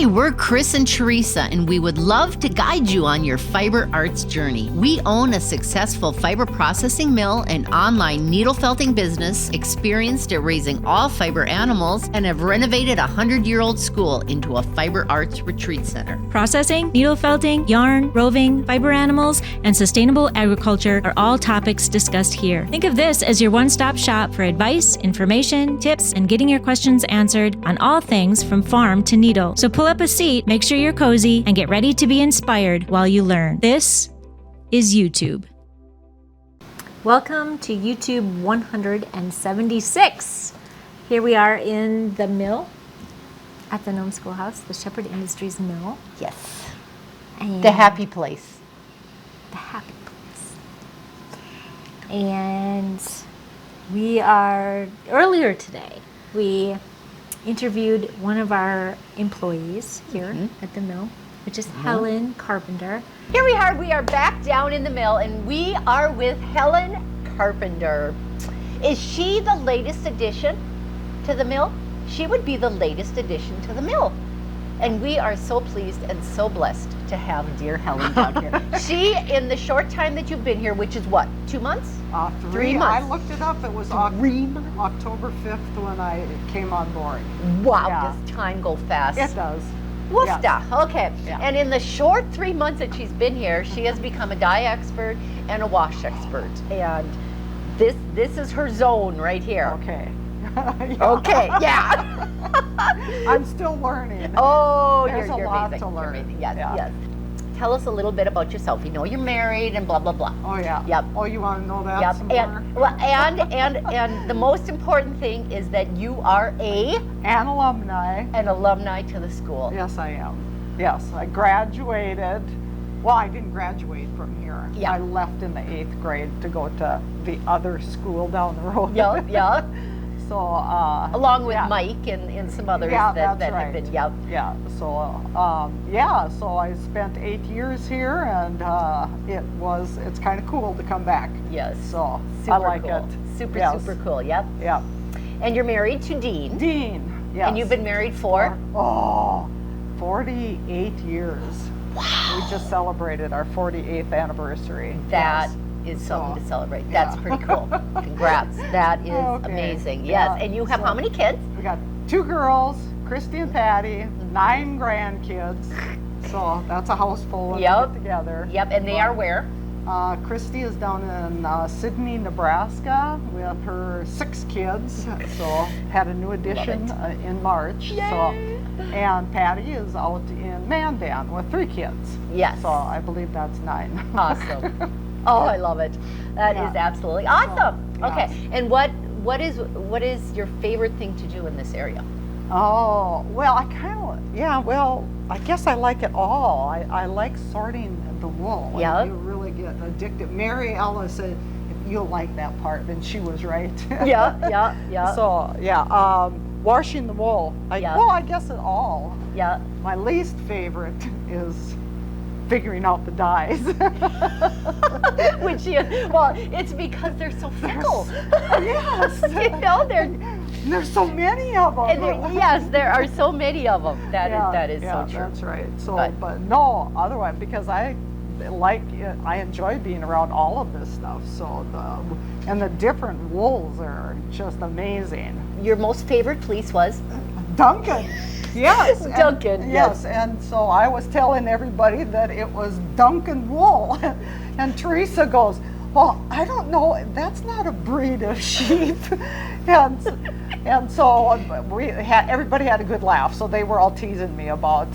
Hi, we're Chris and Teresa, and we would love to guide you on your fiber arts journey. We own a successful fiber processing mill and online needle felting business, experienced at raising all fiber animals, and have renovated a 100-year-old school into a fiber arts retreat center. Processing, needle felting, yarn, roving, fiber animals, and sustainable agriculture are all topics discussed here. Think of this as your one-stop shop for advice, information, tips, and getting your questions answered on all things from farm to needle. So pull up a seat, make sure you're cozy, and get ready to be inspired while you learn. This is EweTube. Welcome to EweTube 176. Here we are in the mill at the Nome Schoolhouse, the Shepherd Industries mill. Yes. And The happy place. the happy place. And we are, earlier today, we interviewed one of our employees here at the mill, which is Helen Carpenter. Here we are back down in the mill, and we are with Helen Carpenter. Is she the latest addition to the mill? She would be the latest addition to the mill. And we are so pleased and so blessed to have dear Helen down here. She, in the short time that you've been here, which is what, 2 months? 3 months. I looked it up. It was 3 months. October 5th when I came on board. Wow, Yeah. does time go fast? It does. Woofda. Yes. Okay. Yeah. And in the short 3 months that she's been here, she has become a dye expert and a wash expert. And this is her zone right here. Okay. Okay, yeah. I'm still learning. Oh, There's you're a lot amazing. to You're learn. amazing. Yes, Yeah. yes. Tell us a little bit about yourself. You know you're married and blah, blah, blah. Oh yeah. Yep. Oh, you want to know that Yep. some more? And, well, and the most important thing is that you are An alumni. an alumni to the school. Yes, I am. Yes, I graduated. Well, I didn't graduate from here. Yeah. I left in the 8th grade to go to the other school down the road. Yeah, yeah. So, Along with yeah. Mike and some others Yeah, that that's have right. been, yeah. Yeah, so so I spent 8 years here, and it's kind of cool to come back. Yes. So Super I like cool. it. Super, Yes. super cool. Yep. Yeah. And you're married to Dean. Dean, yes. And you've been married for? 48 years. Wow. We just celebrated our 48th anniversary. That Yes. is something So, to celebrate. yeah. That's pretty cool. Congrats. That is Okay. amazing. Yes. Yeah. And you have So- how many kids? We got 2 girls, Kristin and Patty, 9 grandkids. So that's a house full when we Yep. get together. Yep. And they are where? Christy is down in Sydney, Nebraska with her 6 kids. So had a new addition in March. So, and Patty is out in Mandan with 3 kids. Yes. So I believe that's 9. Awesome. Oh, I love it. That is Yeah. absolutely awesome. So, Okay. yes. And what is your favorite thing to do in this area? Oh, well, I guess I like it all. I like sorting the wool. and Yeah. You really get addicted. Mary Ella said, if you'll like that part, then she was right. Yeah. So, washing the wool. I guess it all. Yeah. My least favorite is figuring out the dyes. It's because they're so fickle. Yes. There's so many of them. Yes, there are so many of them. That is so true. That's right. So, But- no, otherwise, because I enjoy being around all of this stuff. So the different wools are just amazing. Your most favorite fleece was? Duncan. Yes. Duncan, yes. And so I was telling everybody that it was Duncan wool, and Teresa goes, "Well, I don't know. That's not a breed of sheep." And so everybody had a good laugh. So they were all teasing me about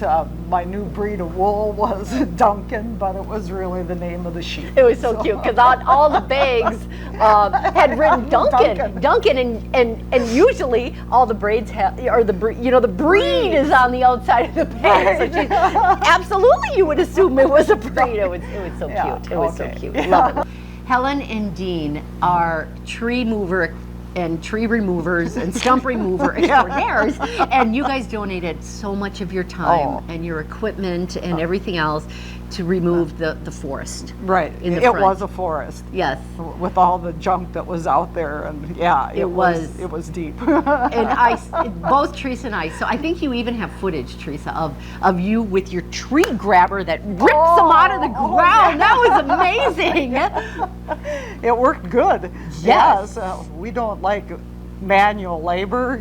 my new breed of wool was Duncan, but it was really the name of the sheep. It was so cute because on all the bags had written Duncan, and usually all the braids the breed is on the outside of the bag. So absolutely, you would assume it was a breed. It was so cute. It was so cute. Love it. Helen and Dean are tree mover and tree removers and stump remover extraordinaires, and you guys donated so much of your time and your equipment and everything else to remove the forest. Right. In the It front. was a forest. Yes. With all the junk that was out there, and yeah, It was. It was deep. And both Teresa and I, so I think you even have footage, Teresa, of you with your tree grabber that rips them out of the ground. That was amazing. It worked good. Yes. We don't like manual labor,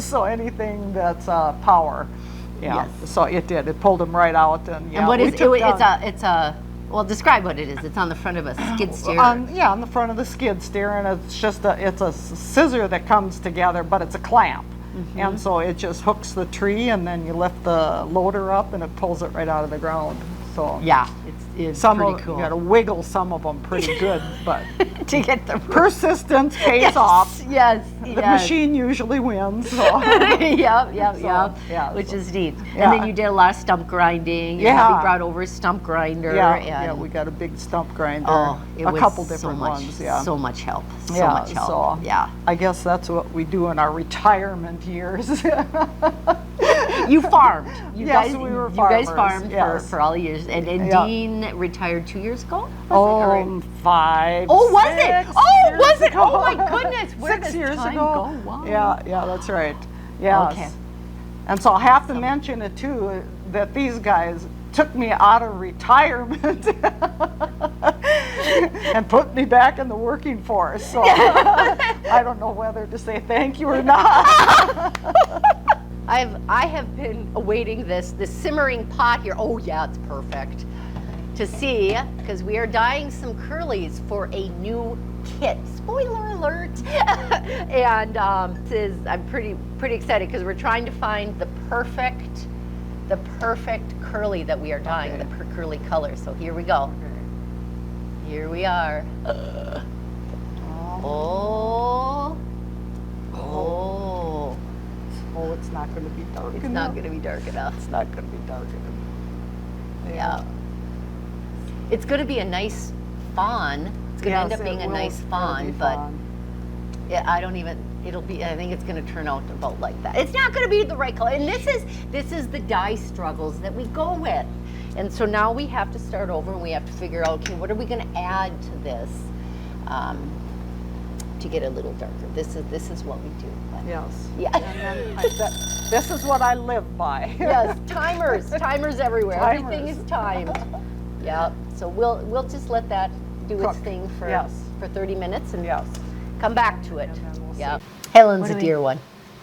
so anything that's power. Yeah. Yes. So it did. It pulled them right out, and yeah. And what we is took it? down- It's a. Well, describe what it is. It's on the front of a skid steer. on the front of the skid steer, and it's just it's a scissor that comes together, but it's a clamp. And so it just hooks the tree, and then you lift the loader up, and it pulls it right out of the ground. So Yeah, it's pretty cool. You got to wiggle some of them pretty good, but to get the persistence pays off. Yes, The yes. machine usually wins. So. Yep, yeah, which so- is neat. Yeah. And then you did a lot of stump grinding. Yeah. And hubby brought over a stump grinder. Yeah, and we got a big stump grinder. Oh, it a was couple so different much, ones. Yeah. so much help. So yeah, much help. So Yeah. I guess that's what we do in our retirement years. You farmed. You Yes, guys, we were You guys farmers, farmed yes. for all the years. And Yeah. Dean retired 2 years ago? Was it? Or- 5. Oh, was it? 6 Oh, years was it? ago. Oh my goodness. Where 6 does years time ago. go? Wow. Yeah, that's right. Yes. Okay. And so I have to mention it too, that these guys took me out of retirement and put me back in the working force. So I don't know whether to say thank you or not. I have been awaiting this simmering pot here. Oh yeah, it's perfect. To see, because we are dyeing some curlies for a new kit. Spoiler alert! And I'm pretty excited because we're trying to find the perfect curly that we are dyeing, Okay. the curly color. So here we go. Here we are. Oh. Oh. Oh, it's not going to be dark It's enough. not going to be dark enough. It's not going to be dark enough. Yeah. It's going to be a nice fawn. It's going to end up being a nice fawn, but yeah, I think it's going to turn out about like that. It's not going to be the right color. And this is the dye struggles that we go with. And so now we have to start over and we have to figure out, okay, what are we going to add to this to get a little darker? This is what we do. But Yes. yeah. And then this is what I live by. Yes, timers everywhere. Everything Timers. is timed. Yeah. So we'll just let that do its Cook. thing for Yes. 30 minutes and Yes. come back to it. And then we'll Yeah. see. Helen's What a do dear one.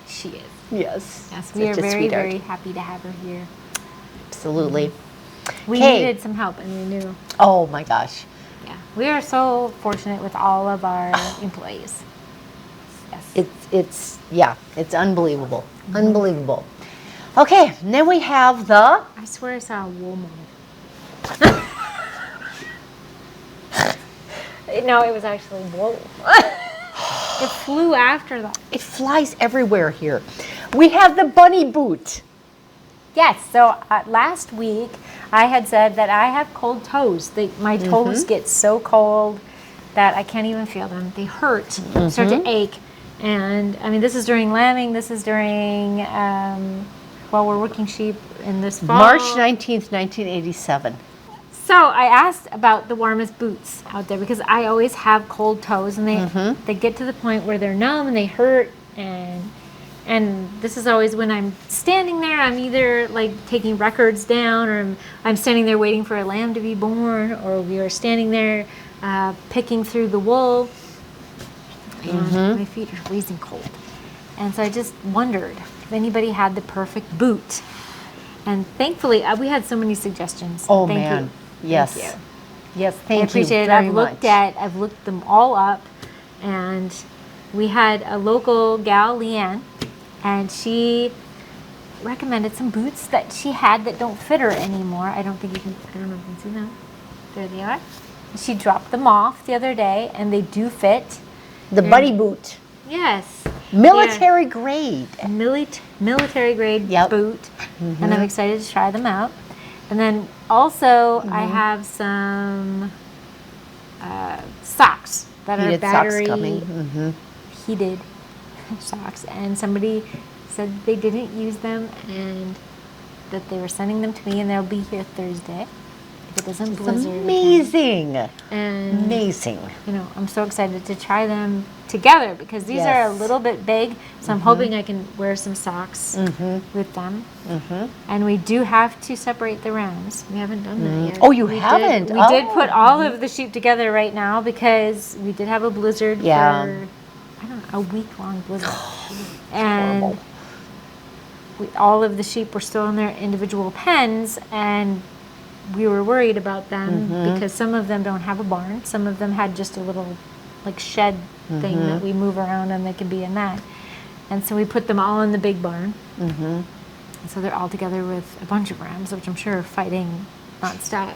She is. Yes. Yes, we are Such a very, sweetheart. very happy to have her here. Absolutely. We Okay. needed some help, and we knew. Oh my gosh. Yeah, we are so fortunate with all of our employees. Yes. It's unbelievable. Unbelievable. Okay, and then we have the I swear I saw a wool moth. No, it was actually wool. It flew after that. it flies everywhere here. We have the bunny boot. Yes, so last week I had said that I have cold toes. My toes get so cold that I can't even feel them. They hurt, start to ache. And I mean, this is during lambing, this is during, while we're working sheep in this fall. March 19th, 1987. So I asked about the warmest boots out there because I always have cold toes and they get to the point where they're numb and they hurt and this is always when I'm standing there, I'm either like taking records down or I'm standing there waiting for a lamb to be born or we are standing there picking through the wool and my feet are freezing cold. And so I just wondered if anybody had the perfect boot. And thankfully, we had so many suggestions. Oh Thank man. you. Yes. Thank you. Yes, thank I appreciate you it. very I've looked them all up, and we had a local gal, Leanne, and she recommended some boots that she had that don't fit her anymore. I don't know if you can see them. There they are. She dropped them off the other day, and they do fit. The bunny boot. Yes. Military grade. Military grade Yep. boot, and I'm excited to try them out. And then also I have some socks that Heated are battery socks coming. heated socks, and somebody said they didn't use them and that they were sending them to me, and they'll be here Thursday. it doesn't It's blizzard. amazing. And Amazing. you know, I'm so excited to try them together because these are a Yes. little bit big. So I'm hoping I can wear some socks with them. And we do have to separate the rams. We haven't done that yet. Oh, you We haven't? We did put Oh. all of the sheep together right now because we did have a blizzard Yeah. for, I don't know, a week-long blizzard. And horrible. all of the sheep were still in their individual pens, and we were worried about them because some of them don't have a barn. Some of them had just a little like shed thing that we move around and they can be in that. And so we put them all in the big barn. And so they're all together with a bunch of rams, which I'm sure are fighting nonstop.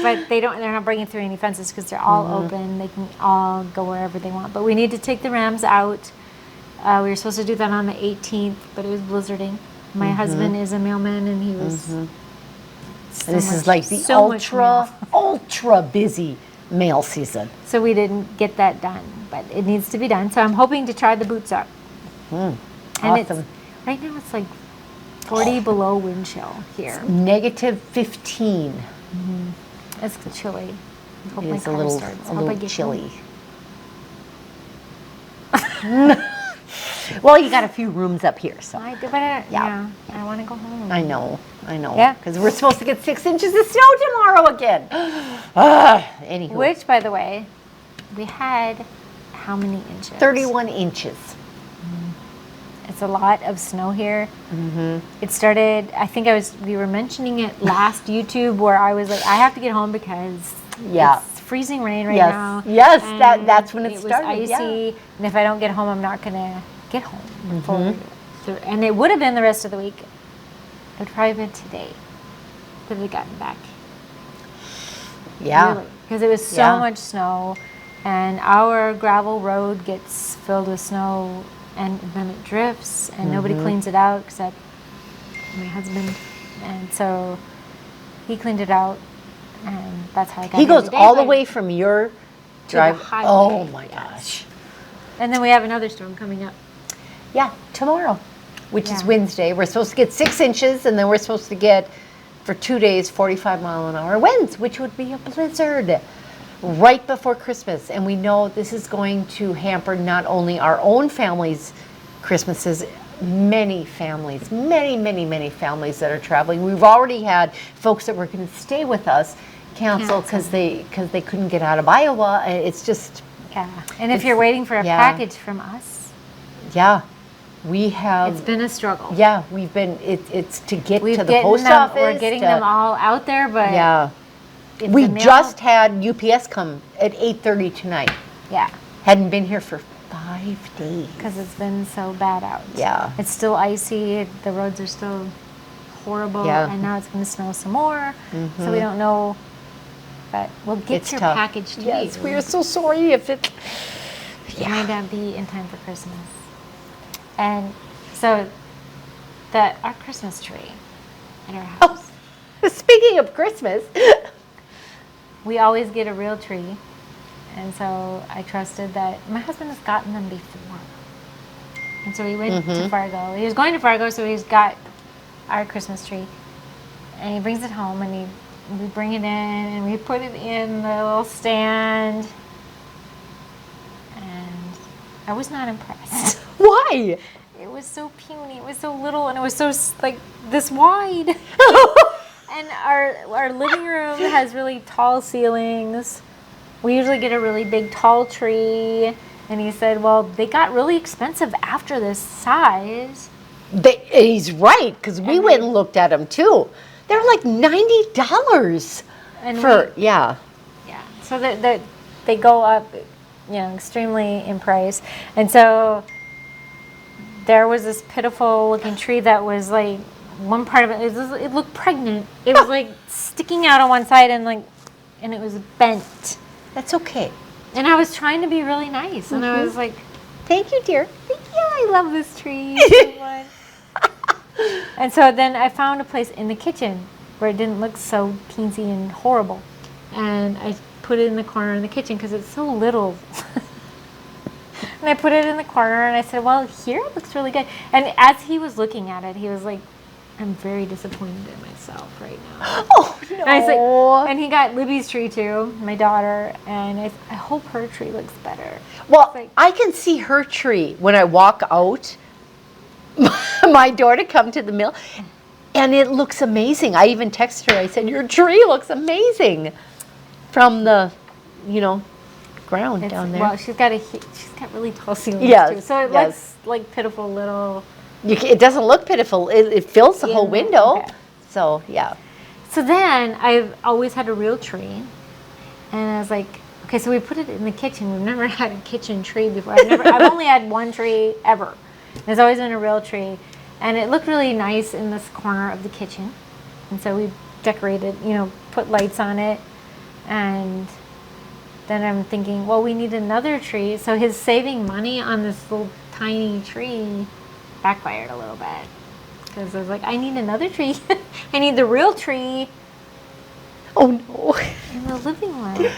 But they're not breaking through any fences because they're all open. They can all go wherever they want. But we need to take the rams out. We were supposed to do that on the 18th, but it was blizzarding. My husband is a mailman, and he was. And this is like the ultra busy mail season. So we didn't get that done, but it needs to be done. So I'm hoping to try the boots up. And Awesome. right now it's like 40 below wind chill here. Negative 15. It's chilly. Hope It my is a car little, starts. a Hope I little get chilly. Well, you got a few rooms up here, so. home. Yeah, I want to go home. I know. Yeah. Because we're supposed to get 6 inches of snow tomorrow again. Anywho. Which, by the way, we had how many inches? 31 inches. It's a lot of snow here. It started, I think we were mentioning it last YouTube where I was like, I have to get home because it's freezing rain right now. Yes, and that's when it started. was icy, and if I don't get home, I'm not going to get home. And it would have been the rest of the week. It would probably been today that it had gotten back. Yeah. Because it was so much snow, and our gravel road gets filled with snow, and then it drifts, and nobody cleans it out except my husband. And so he cleaned it out, and that's how I got He here goes today, all the but- way from your to the drive. highway, Oh my yes. gosh. And then we have another storm coming up. Yeah, tomorrow, which is Yeah. Wednesday. We're supposed to get 6 inches, and then we're supposed to get, for 2 days, 45-mile-an-hour winds, which would be a blizzard right before Christmas. And we know this is going to hamper not only our own families' Christmases, many families, many families that are traveling. We've already had folks that were going to stay with us cancel because they couldn't get out of Iowa. It's just, Yeah. And if you're waiting for a package from us, we have. it's been a struggle. Yeah, we've been. It's to get We've to the getting post them, office. We're getting them all out there, but if we the mail- just had UPS come at 8:30 tonight. Yeah. Hadn't been here for 5 days. Because it's been so bad out. Yeah. It's still icy. The roads are still horrible. Yeah. And now it's going to snow some more. So we don't know. But we'll get It's your tough. package to Yes, you. we are so sorry if it. It might not be in time for Christmas. And so our Christmas tree at our house, Speaking of Christmas, we always get a real tree. And so I trusted that my husband has gotten them before. And so we went to Fargo. He was going to Fargo, so he's got our Christmas tree. And he brings it home, and we bring it in, and we put it in the little stand. And I was not impressed. why? It was so puny. It was so little, and it was so like this wide. And our living room has really tall ceilings. We usually get a really big tall tree. And he said, well, they got really expensive after this size. He's right, because we went and looked at them too. They're like $90 And for Yeah. So they go up, extremely in price. And so there was this pitiful looking tree that was like, one part of it looked pregnant. It was like sticking out on one side and it was bent. That's okay. And I was trying to be really nice. And I was like, Thank you, dear. I love this tree so much. And so then I found a place in the kitchen where it didn't look so teensy and horrible. And I put it in the corner in the kitchen because it's so little. And I put it in the corner and I said, well, here it looks really good. And as he was looking at it, he was like, I'm very disappointed in myself right now. Oh, no. And I was like, and he got Libby's tree too, my daughter, and I hope her tree looks better. Well, Like, I can see her tree when I walk out my door to come to the mill, and it looks amazing. I even texted her. I said, "Your tree looks amazing," from the, ground down there. Well, she's got really tall ceilings Yes, too, so it yes. looks like pitiful little. It doesn't look pitiful. It fills the whole window. Okay. So yeah. So then I've always had a real tree, and I was like, okay, so we put it in the kitchen. We've never had a kitchen tree before. I've only had one tree ever. It's always been a real tree, and it looked really nice in this corner of the kitchen, and so we decorated, put lights on it, and then I'm thinking, well, we need another tree. So his saving money on this little tiny tree backfired a little bit, because I was like, I need another tree. I need the real tree Oh no. in the living room.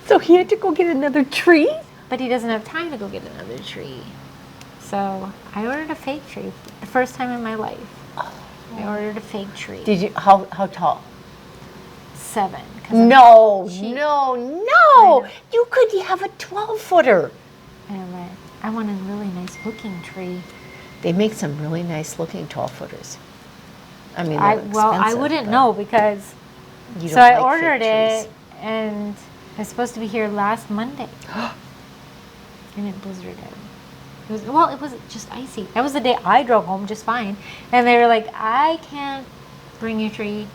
So he had to go get another tree? But he doesn't have time to go get another tree. So I ordered a fake tree. The first time in my life. I ordered a fake tree. Did you? How tall? 7. No. know. You could have a 12-footer. I want a really nice looking tree. They make some really nice looking 12-footers. I mean, I expensive, wouldn't but know because. you So don't I like ordered fake trees. it, and it's supposed to be here last Monday. And it blizzarded. It was just icy. That was the day I drove home just fine. And they were like, I can't bring your tree.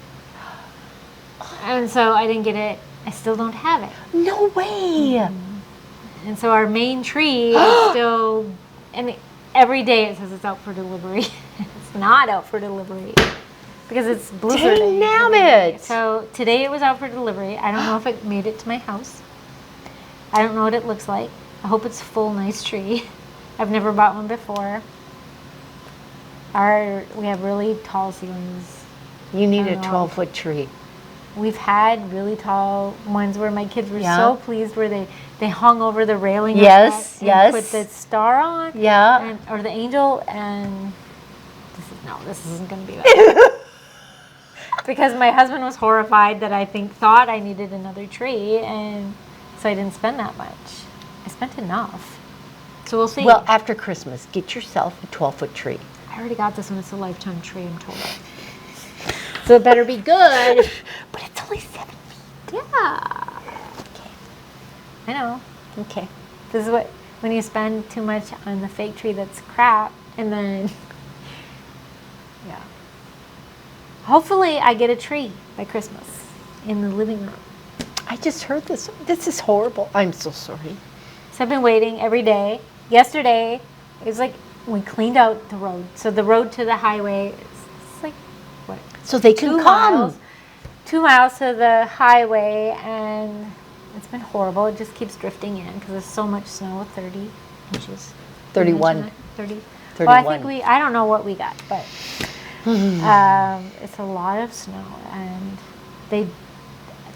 And so I didn't get it. I still don't have it. No way. And so our main tree is still, and every day it says it's out for delivery. It's not out for delivery because it's blizzarding. Dang-nabbit. So today it was out for delivery. I don't know if it made it to my house. I don't know what it looks like. I hope it's a full, nice tree. I've never bought one before. We have really tall ceilings. You need I a don't know. 12-foot tree. We've had really tall ones where my kids were Yeah. so pleased where they hung over the railing. of Yes, that yes. And put the star on. Yeah. Or the angel, and this isn't going to be that. Because my husband was horrified that I thought I needed another tree, and so I didn't spend that much. I spent enough. So we'll see. Well, after Christmas, get yourself a 12-foot tree. I already got this one. It's a lifetime tree, I'm told. So it better be good. But it's only 7 feet. Yeah. Okay. I know. Okay. This is when you spend too much on the fake tree that's crap, and then, yeah. Hopefully I get a tree by Christmas in the living room. I just heard this. This is horrible. I'm so sorry. So I've been waiting every day. Yesterday, it was like we cleaned out the road. So the road to the highway, it's like, what? So they can 2 come. miles. 2 miles to the highway, and it's been horrible. It just keeps drifting in because there's so much snow, 30 inches. 31. 30. 31. Well, I think I don't know what we got, but it's a lot of snow. And the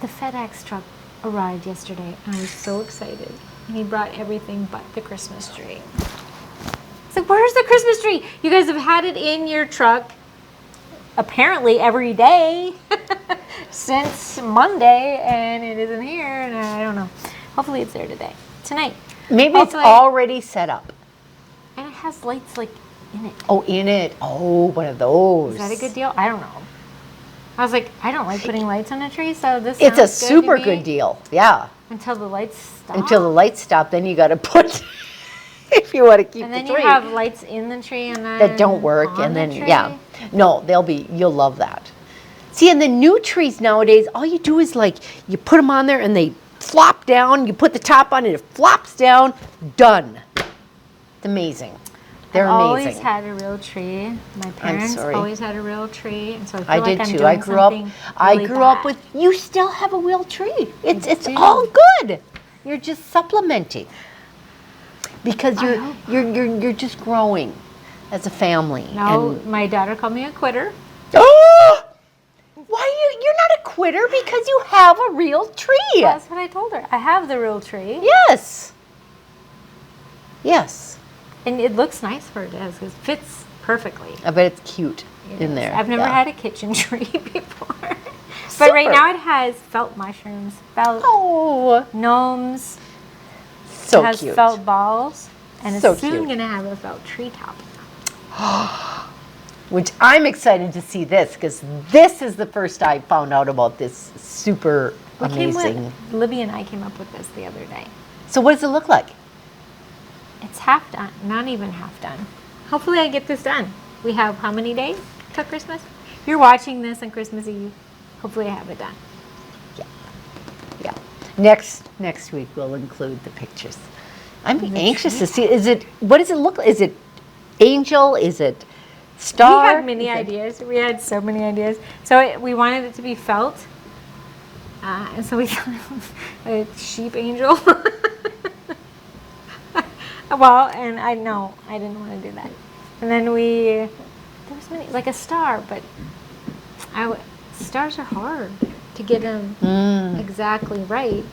FedEx truck arrived yesterday, and I was so excited. And he brought everything but the Christmas tree. It's like, where's the Christmas tree? You guys have had it in your truck apparently every day since Monday, and it isn't here, and I don't know. Hopefully it's there tonight. Maybe it's Hopefully- already set up. And it has lights like in it. Oh, in it. Oh, one of those. Is that a good deal? I don't know. I was like, I don't like putting lights on a tree, so this It's a sounds good to super me. good deal. Yeah. Until the lights stop. Until the lights stop, then you got to put, if you want to keep and the then tree. you have lights in the tree and then that don't work, on and the then, tree. yeah. No, you'll love that. See, and the new trees nowadays, all you do is like, you put them on there and they flop down, you put the top on it flops down, done. It's amazing. They're I've amazing. always had a real tree. My parents sorry. always had a real tree, and so I feel I like did I'm too. doing I grew up. something I really grew up bad. with. You still have a real tree. It's do. all good. You're just supplementing because you're just growing as a family. No, And, my daughter called me a quitter. oh, why you're not a quitter because you have a real tree. That's what I told her. I have the real tree, Yes. Yes. and it looks nice for it as it fits perfectly. I bet it's cute. in there. I've never Yeah. had a kitchen tree before. But right Super. now it has felt mushrooms, felt Oh, gnomes, so it has cute. felt balls, and So it's soon cute. going to have a felt tree top. Which I'm excited to see this, because this is the first I found out about this super amazing. Libby and I came up with this the other day. So what does it look like? It's half done, not even half done. Hopefully I get this done. We have how many days till Christmas? You're watching this on Christmas Eve. Hopefully I have it done. Yeah. Next week we'll include the pictures. I'm anxious to see. What does it look like? Is it angel? Is it star? We had many ideas. We had so many ideas. So we wanted it to be felt. And so we thought a sheep angel. Well, and I didn't want to do that. And then there was many, like a star, but stars are hard to get them exactly right.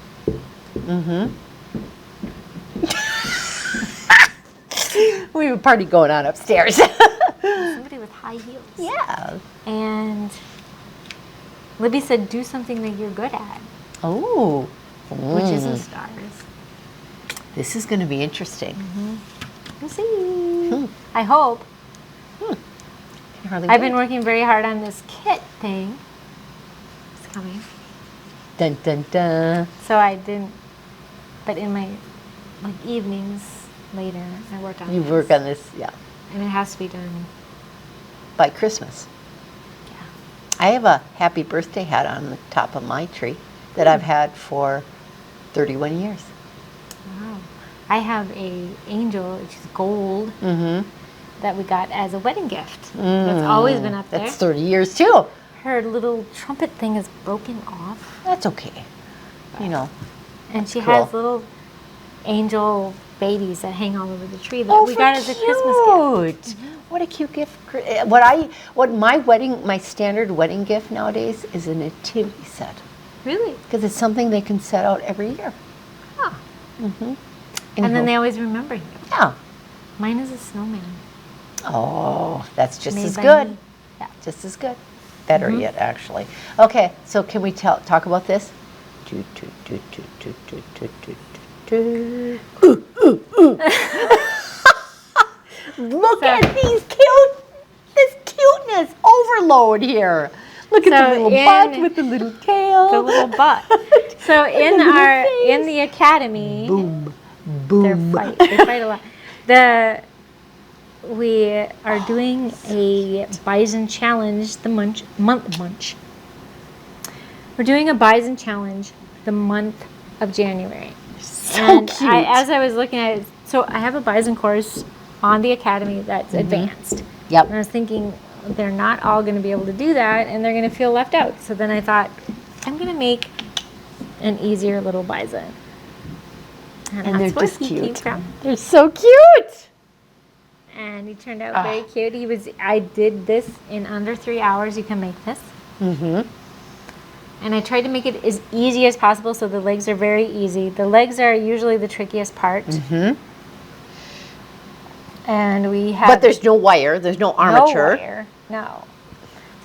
We have a party going on upstairs. Somebody with high heels. Yeah. And Libby said, do something that you're good at, Oh. which isn't stars. This is going to be interesting. We'll see. I hope. Can hardly I've wait. been working very hard on this kit thing. It's coming. Dun dun dun. So I didn't, but in my evenings later, I work on You this. work on this, yeah, And it has to be done. by Christmas. Yeah. I have a happy birthday hat on the top of my tree that I've had for 31 years. Wow. I have a angel, which is gold, Mm-hmm. that we got as a wedding gift. That's always been up there. That's 30 years too. Her little trumpet thing is broken off. That's okay. You know. And she Cool. has little angel babies that hang all over the tree that we got as a Christmas gift. What a cute gift. What my standard wedding gift nowadays is a nativity set, Really? because it's something they can set out every year. Huh. Mm-hmm. And then they always remember you. Yeah. Mine is a snowman. Oh, that's just Made as by good. me. Yeah. Just as good. Better yet, actually. Okay, so can we talk about this? Look at this cuteness overload here. Look at So the little in butt with the little tail. The little butt. So in the academy, boom, they boom. fight a lot. We are doing a bison challenge, munch. We're doing a bison challenge the month of January. So cute. As I was looking at it, so I have a bison course on the academy that's advanced. Yep. And I was thinking, they're not all going to be able to do that, and they're going to feel left out. So then I thought, I'm going to make an easier little bison. And that's they're where just he came cute. from. They're so cute. And he turned out very cute. I did this in under 3 hours. You can make this. Mm-hmm. And I tried to make it as easy as possible, so the legs are very easy. The legs are usually the trickiest part. Mm-hmm. And we have... But there's no wire. There's no armature. No wire. No.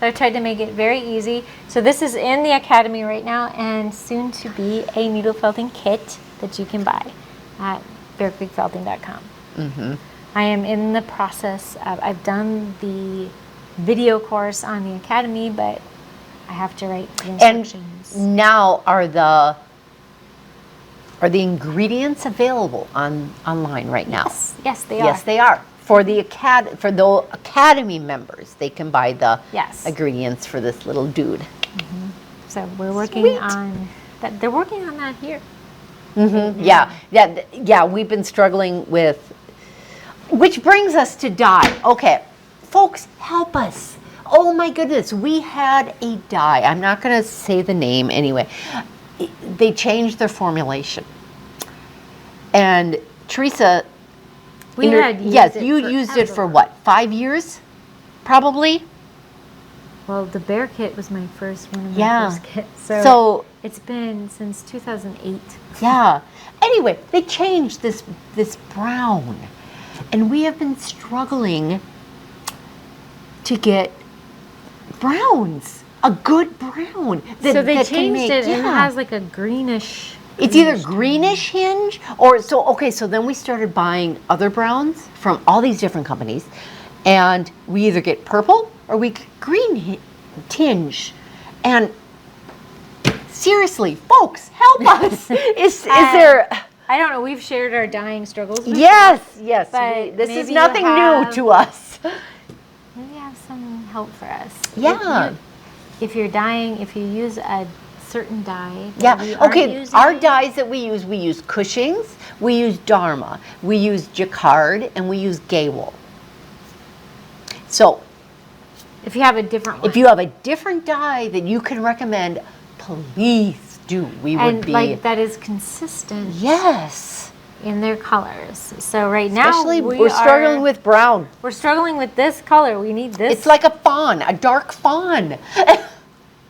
So I tried to make it very easy. So this is in the academy right now, and soon to be a needle felting kit that you can buy at bearcreekfelting.com. Mm-hmm. I am in the process of, I've done the video course on the academy, but I have to write the instructions. And now are the ingredients available online right now? Yes, they are. Yes, they are. For the academy members, they can buy the ingredients for this little dude. So we're working Sweet. on that. They're working on that here. Mm-hmm. Yeah. We've been struggling with, which brings us to dye. Okay, folks, help us. Oh my goodness, we had a dye. I'm not going to say the name anyway. They changed their formulation, and Teresa. We had used yes, it you used it for forever. what? 5 years, probably. Well, the bear kit was my first one of my Yeah. first kits. So it's been since 2008. yeah. Anyway, they changed this brown, and we have been struggling to get browns, a good brown. So they that can changed make- it, and it yeah. has like a greenish. It's either greenish hinge or so then we started buying other browns from all these different companies, and we either get purple or we get green tinge. And seriously, folks, help us. Is there I don't know. We've shared our dyeing struggles. Before. Yes. But This is maybe you nothing new have- to us. Maybe you have some help for us. Yeah. If you're dyeing, if you use a certain dye. that Yeah. we aren't Okay. using, Our dyes that we use Cushing's, we use Dharma, we use Jacquard, and we use gay wool. So If you have a different one. if you have a different dye that you can recommend, please do. We would and be. like that is consistent Yes. in their colors. So right now Especially we're struggling with brown. We're struggling with this color. We need this. It's like a fawn, a dark fawn.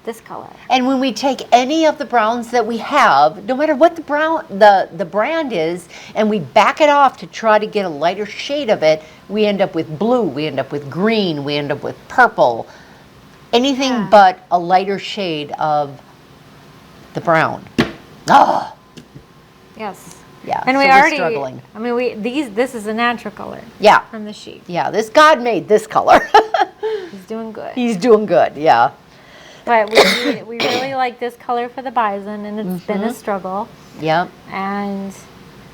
this color. And when we take any of the browns that we have, no matter what the brand is, and we back it off to try to get a lighter shade of it, we end up with blue, we end up with green, we end up with purple. Anything but a lighter shade of the brown. Oh, Yes. yeah. And so we we're already struggling. I mean this is a natural color Yeah. from the sheep. Yeah, God made this color. He's doing good. He's doing good, yeah. But we really like this color for the bison, and it's been a struggle. Yep. And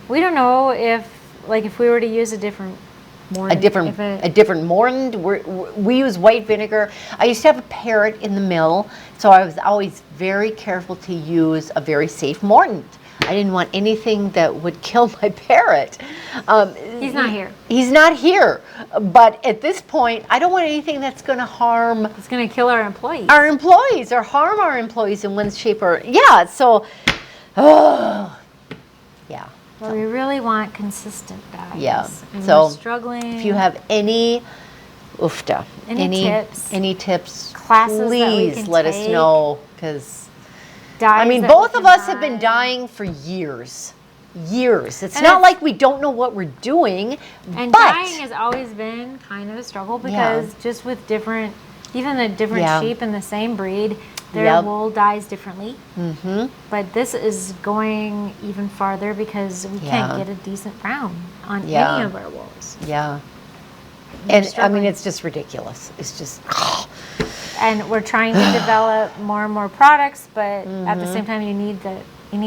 we don't know if we were to use a different A different mordant. We use white vinegar. I used to have a parrot in the mill, so I was always very careful to use a very safe mordant. I didn't want anything that would kill my parrot. He's not here. He's not here. But at this point, I don't want anything that's going to harm It's going to kill our employees. or harm our employees in one shape or so. Yeah. But we really want consistent dyes. Yeah. And So we're struggling. If you have any Any tips, classes that we please can let us take, know, because dyes I mean, that we both of can us have been dye. dying for years. It's And not it's- like we don't know what we're doing, And but dyeing has always been kind of a struggle because just with even the different Yeah. sheep in the same breed, their Yep. wool dyes differently. Mhm. But this is going even farther because we can't get a decent brown on Yeah. any of our wools. yeah. And I mean, struggling. it's just ridiculous. It's just And we're trying to develop more and more products, but at Mm-hmm. the same time, you need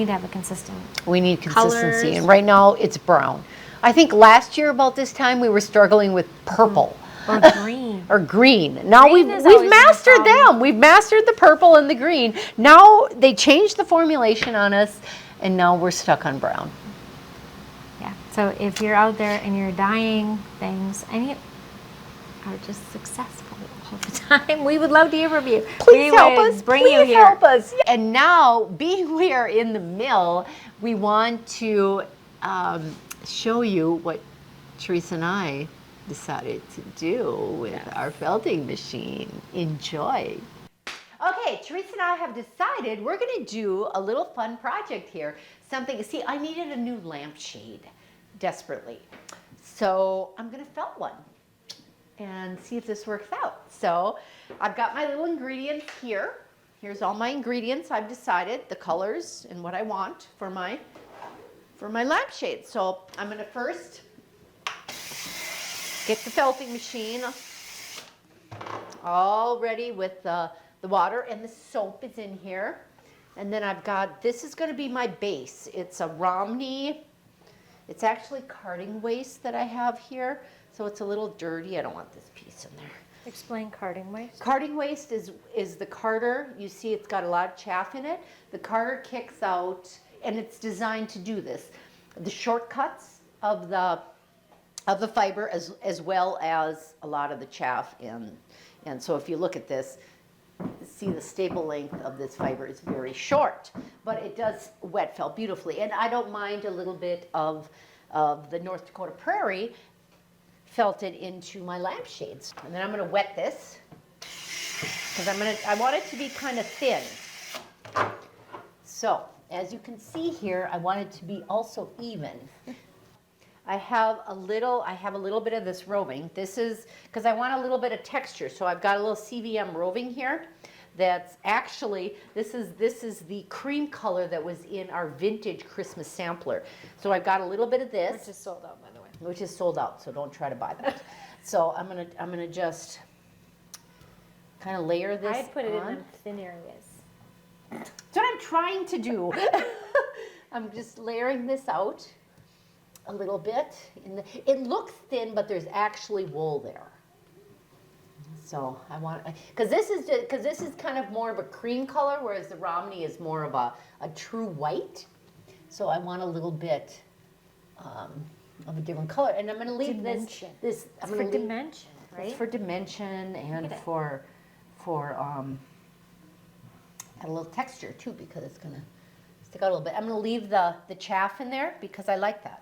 to have a consistent. we need consistency. Colors. And right now, it's brown. I think last year about this time we were struggling with purple. Or green. Or green. Now Green we've has always been a mastered problem. them. We've mastered the purple and the green. Now they changed the formulation on us, and now we're stuck on brown. Yeah. So if you're out there and you're dyeing things and you are just successful all the time, we would love to hear from you. Please We help would us. Bring Please you here. help us. And now, being we are in the mill, we want to show you what Teresa and I decided to do with our felting machine. Enjoy. Okay, Teresa and I have decided we're going to do a little fun project here. See, I needed a new lampshade desperately. So I'm going to felt one and see if this works out. So I've got my little ingredients here. Here's all my ingredients. I've decided the colors and what I want for my lampshade. So I'm going to first get the felting machine all ready with the water, and the soap is in here. And then I've got, this is going to be my base. It's a Romney. It's actually carding waste that I have here. So it's a little dirty. I don't want this piece in there. Explain carding waste. Carding waste is the carder. You see it's got a lot of chaff in it. The carder kicks out, and it's designed to do this. The shortcuts of the fiber as well as a lot of the chaff. And so if you look at this, see the staple length of this fiber is very short, but it does wet felt beautifully. And I don't mind a little bit of the North Dakota prairie felted into my lampshades. And then I'm going to wet this because I want it to be kind of thin. So as you can see here, I want it to be also even. I have a little bit of this roving. This is, because I want a little bit of texture, so I've got a little CVM roving here. That's actually, this is the cream color that was in our vintage Christmas sampler. So I've got a little bit of this. Which is sold out, by the way. Which is sold out, so don't try to buy that. So I'm gonna just kind of layer this I'd put it on. in them thin areas. That's what I'm trying to do. I'm just layering this out a little bit. It looks thin, but there's actually wool there. So I want, because this is kind of more of a cream color, whereas the Romney is more of a true white. So I want a little bit of a different color, and I'm going to leave Dimension. this. It's for dimension, right? It's for dimension and for a little texture too, because it's going to stick out a little bit. I'm going to leave the chaff in there because I like that.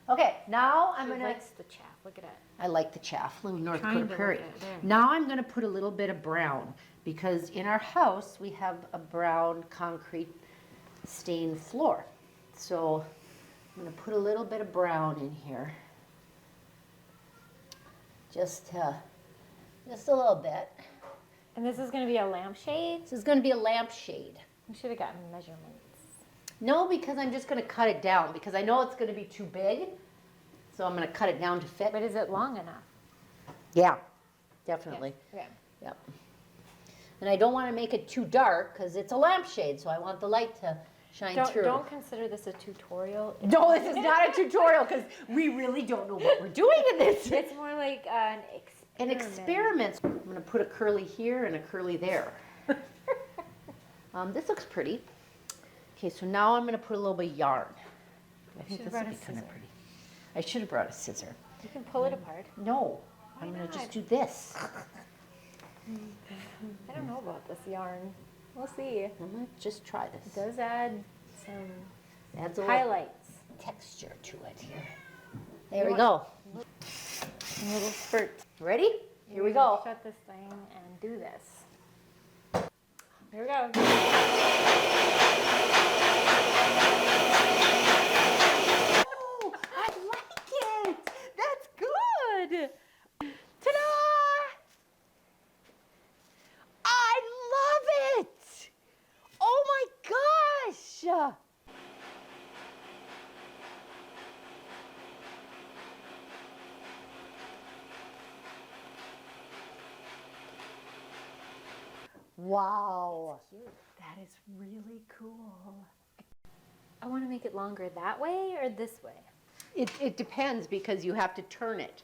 Okay, now I'm going to. She likes the chaff. Look at it. I like the chaff, little North Trying Dakota to Prairie. look at it there. Now I'm going to put a little bit of brown because in our house we have a brown concrete stained floor. So I'm going to put a little bit of brown in here. Just a little bit. And this is going to be a lampshade? This is going to be a lampshade. We should have gotten measurements. No, because I'm just going to cut it down because I know it's going to be too big. So I'm going to cut it down to fit. But is it long enough? Yeah, definitely. Yeah. Yep. And I don't want to make it too dark because it's a lampshade, so I want the light to shine through. Don't consider this a tutorial. No, this is not a tutorial because we really don't know what we're doing in this. It's more like an experiment. An experiment. I'm going to put a curly here and a curly there. This looks pretty. Okay, so now I'm going to put a little bit of yarn. I think this would be kind of pretty. I should have brought a scissor. You can pull it apart. No, I'm going to just do this. I don't know about this yarn. We'll see. It I'm going to just try this. does add some Adds a little highlights. texture to it here. There we go. A little spurt. Ready? Here we go. Shut this thing and do this. Here we go. Oh, I like it. That's good. Ta-da! I love it. Oh my gosh. Wow. That is really cool. I want to make it longer that way or this way. It depends because you have to turn it.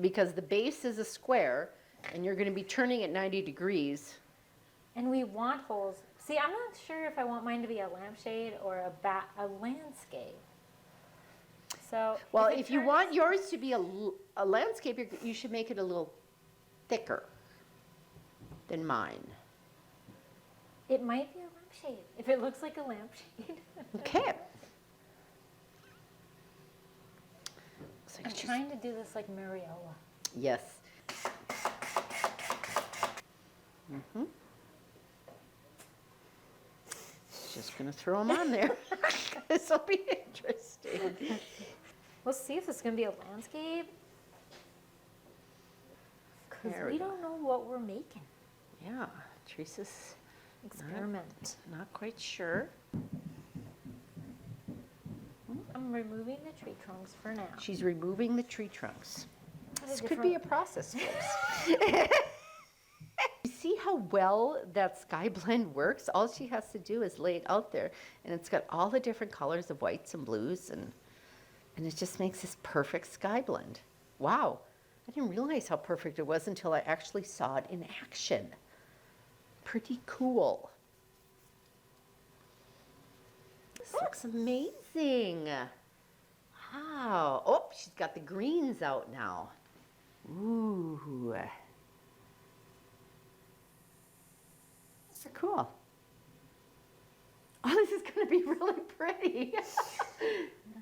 Because the base is a square and you're going to be turning it 90 degrees. And we want holes. See, I'm not sure if I want mine to be a lampshade or a landscape. So, Well, if you want yours to be a landscape, you should make it a little thicker than mine. it might be a lampshade. If it looks like a lampshade. Okay. Looks like I'm trying to do this like Mariola. Yes. Mm-hmm. Just gonna throw them on there. This will be interesting. We'll see if it's going to be a landscape. Because There we we go. don't know what we're making. Yeah, Teresa's Experiment. not quite sure. I'm removing the tree trunks for now. She's removing the tree trunks. What a This could be a process, folks. You see how well that sky blend works? All she has to do is lay it out there, and it's got all the different colors of whites and blues, and it just makes this perfect sky blend. Wow, I didn't realize how perfect it was until I actually saw it in action. Pretty cool. This looks amazing. Wow. Oh, she's got the greens out now. Ooh. Cool. Oh, this is going to be really pretty. I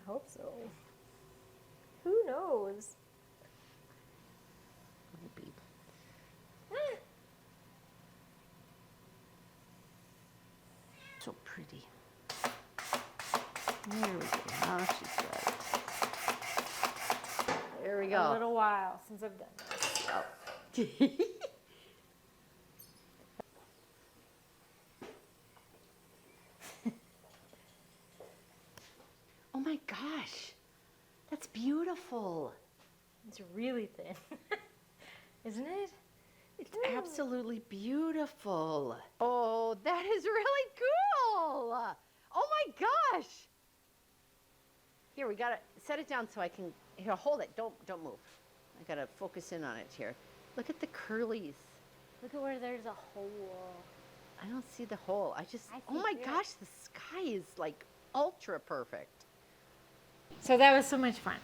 hope so. Who knows? Maybe. So pretty. There we go. Now she's got it. go. A little while since I've done this. Oh my gosh, that's beautiful. It's really thin, isn't it? It's absolutely beautiful. Oh, that is really cool. Oh my gosh. Here, we gotta set it down so I can, here, hold it, don't move. I gotta focus in on it here. Look at the curlies. Look at where there's a hole. I don't see the hole. I Oh see my through it. gosh, the sky is like ultra perfect. So that was so much fun.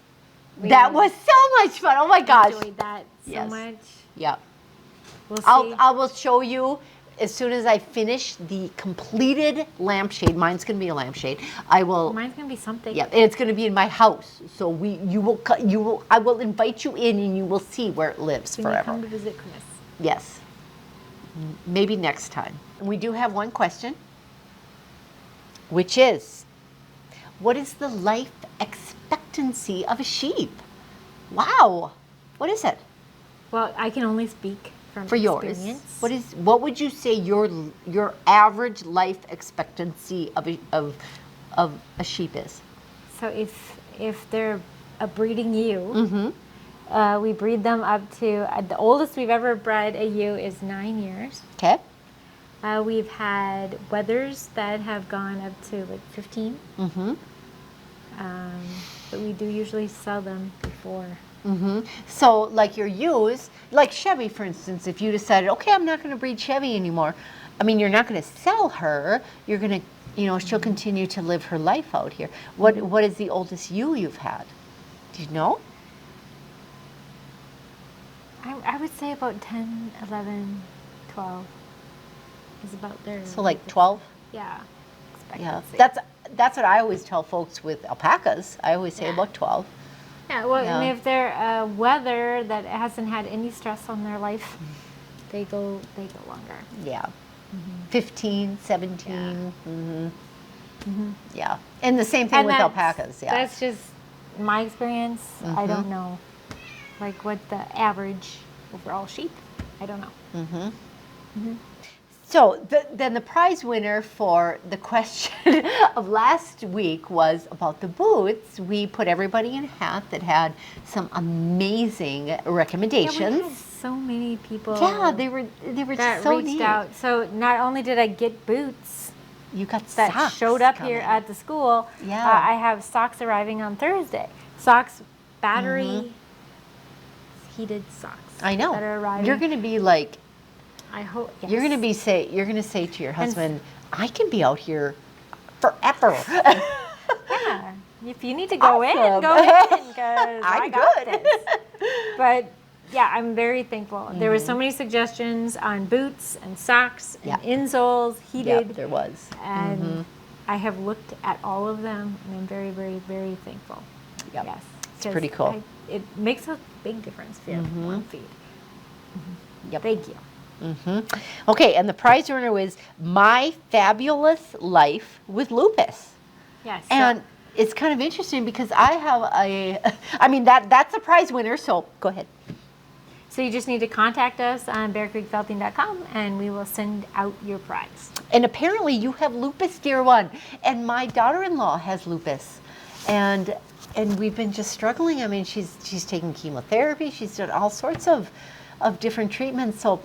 That was so much fun. Oh my gosh. Enjoyed that so Yes. much. Yeah. We'll see. I will show you as soon as I finish the completed lampshade. Mine's going to be a lampshade. I will. Mine's gonna be something. Yeah, and it's going to be in my house. So I will invite you in, and you will see where it lives When you forever. come to visit Chris. Yes. Maybe next time. And we do have one question, which is, what is the life expectancy of a sheep? Wow. What is it? Well, I can only speak from For yours, experience. what would you say your average life expectancy of a sheep is? So if they're a breeding ewe, Mm-hmm. we breed them up to the oldest we've ever bred a ewe is 9 years. Okay. We've had wethers that have gone up to like 15, Mm-hmm. but we do usually sell them before. Mm-hmm. So like your ewes, like Chevy, for instance, if you decided, okay, I'm not going to breed Chevy anymore, I mean, you're not going to sell her. You're going to, she'll continue to live her life out here. What is the oldest ewe you've had? Do you know? I would say about 10, 11, 12 is about there. So like 12? Yeah. Yeah. expectancy. That's what I always tell folks with alpacas. I always say Yeah. about 12. Yeah, well, Yeah. and if they're a wether that hasn't had any stress on their life, they go longer. Yeah. 15, 17. Yeah. And the same thing And with that's- alpacas. Yeah. That's just my experience. I don't know, like what the average overall sheep. I don't know. So then the prize winner for the question of last week was about the boots. We put everybody in a hat that had some amazing Yeah, recommendations. we had so many people. Yeah, they were that just so reached neat. out. So not only did I get boots You got that socks showed up coming. here at the school, Yeah. I have socks arriving on Thursday. Socks, battery, heated socks. I know. That are arriving. You're going to be like, I hope. Yes. you're going to say to your husband, I can be out here forever. Yeah. If you need to go in, Awesome. go in, because I'm I got good. this. But yeah, I'm very thankful. There were so many suggestions on boots and socks and Yeah. insoles, heated, Yep, there was. and I have looked at all of them, and I'm very, very, very thankful. Yep. Yes, It's pretty cool. It makes a big difference for your warm feed. Yep. Thank you. Okay, and the prize winner was My Fabulous Life with Lupus. Yes. And it's kind of interesting because I have that's a prize winner, so go ahead. So you just need to contact us on bearcreekfelting.com, and we will send out your prize. And apparently you have lupus, dear one. And my daughter-in-law has lupus. And we've been just struggling. I mean, she's taking chemotherapy. She's done all sorts of different treatments. So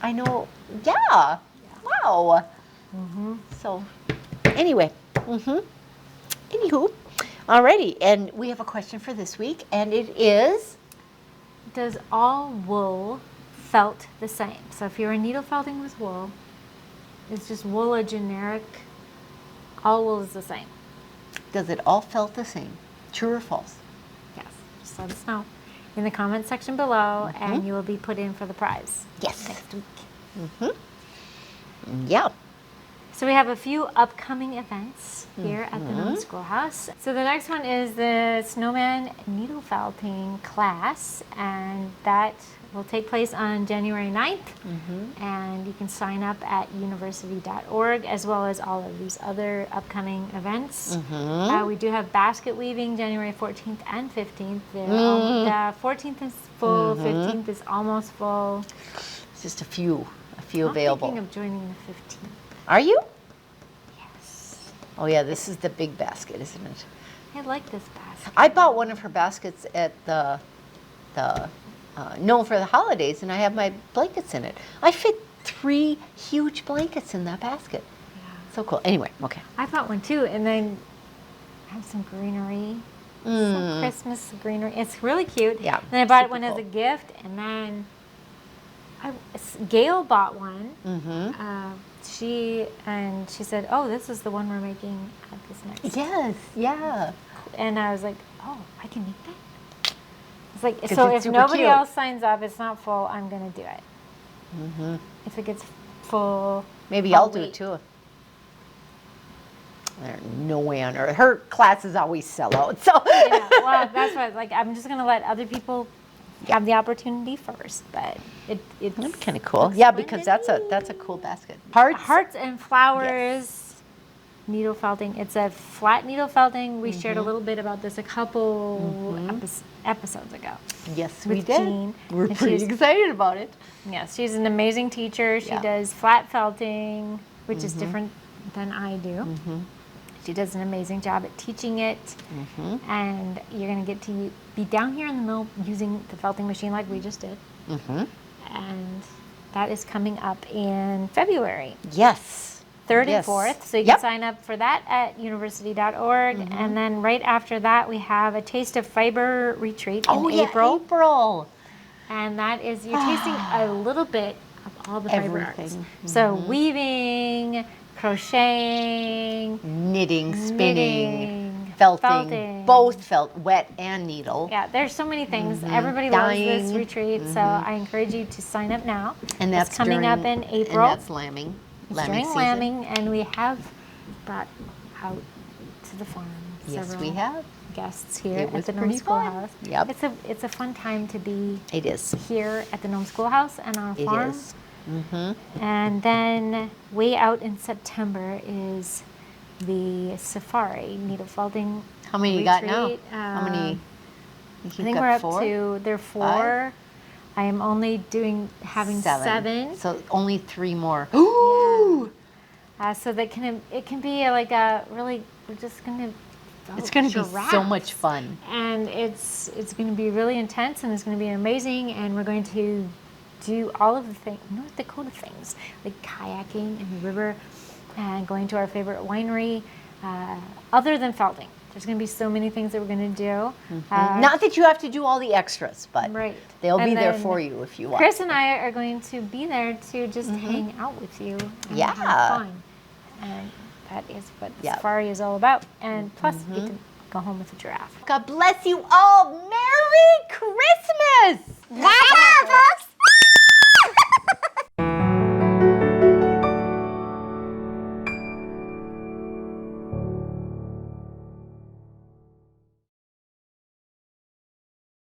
I know, yeah. Wow. So anyway, anywho, alrighty. And we have a question for this week, and it is, Does all wool felt the same? So if you're needle felting with wool, it's just wool a generic, all wool is the same. does it all felt the same? True or false? Yes, just let us know in the comment section below, and you will be put in for the prize Yes. next week. Yeah. So we have a few upcoming events here at the Nome Schoolhouse. So the next one is the Snowman Needle Felting class, and that will take place on January 9th, and you can sign up at university.org, as well as all of these other upcoming events. We do have basket weaving January 14th and 15th. The 14th is full, 15th is almost full. It's just a few I'm available. thinking of joining the 15th. Are you? Yes. Oh yeah, this is the big basket, isn't it? I like this basket. I bought one of her baskets at the Nome for the holidays, and I have my blankets in it. I fit 3 huge blankets in that basket. Yeah. So cool. Anyway, okay. I bought one too, and then I have some greenery, some Christmas greenery. It's really cute. Yeah, And then I bought super one as cool. a gift, and then Gail bought one. She said, "Oh, this is the one we're making at this next." Yes, yeah. And I was like, "Oh, I can make that." It's like, 'Cause so it's if super nobody cute. else signs up, it's not full. I'm gonna do it. If it gets full, Maybe I'll do wait. it too. There's no way on earth. Her classes always sell out. So Yeah, well, that's what. Like, I'm just gonna let other people have the opportunity first. But it's That'd be kind of cool. Yeah, because that's a cool basket. hearts and flowers. Needle felting. It's a flat needle felting. We shared a little bit about this a couple episodes ago. Yes, with we did. Jean, We're and pretty she's- excited about it. Yes, she's an amazing teacher. She Yeah. does flat felting, which is different than I do. She does an amazing job at teaching it, and you're going to get to be down here in the mill using the felting machine like we just did. And that is coming up in February, Yes. 3rd Yes. and 4th. So you Yep. can sign up for that at university.org. And then right after that, we have a Taste of Fiber retreat in April. April. And that is, you're tasting a little bit of all the fiber arts. Everything. So weaving, crocheting, Knitting, spinning, knitting, felting, both wet and needle. Yeah, there's so many things. Everybody loves this Dyeing. retreat, so I encourage you to sign up now. And It's that's coming up during- in April. And that's lambing. It's Lambing during season. lambing, and we have brought out to the farm Yes, several we have. guests here It at was the Nome pretty fun. Schoolhouse. Yep. It's a fun time to be It is. here at the Nome Schoolhouse and on a It farm. is. And then way out in September is the safari needle felting. How many you got now? retreat. How many? I think we're up to, there are 4. I am only having 7. So only 3 more. Ooh! So that it can be like a really, we're just going to, It's going to be so much fun. And it's going to be really intense, and it's going to be amazing, and we're going to do all of the North Dakota things, like kayaking in the river and going to our favorite winery, other than felting. There's going to be so many things that we're going to do. Not that you have to do all the extras, but Right. they'll And be there then for you if you want. Chris and I are going to be there to just hang out with you and Yeah. have fun. And that is what Yeah. safari is all about. And plus, you get to go home with a giraffe. God bless you all. Merry Christmas! Bye, folks.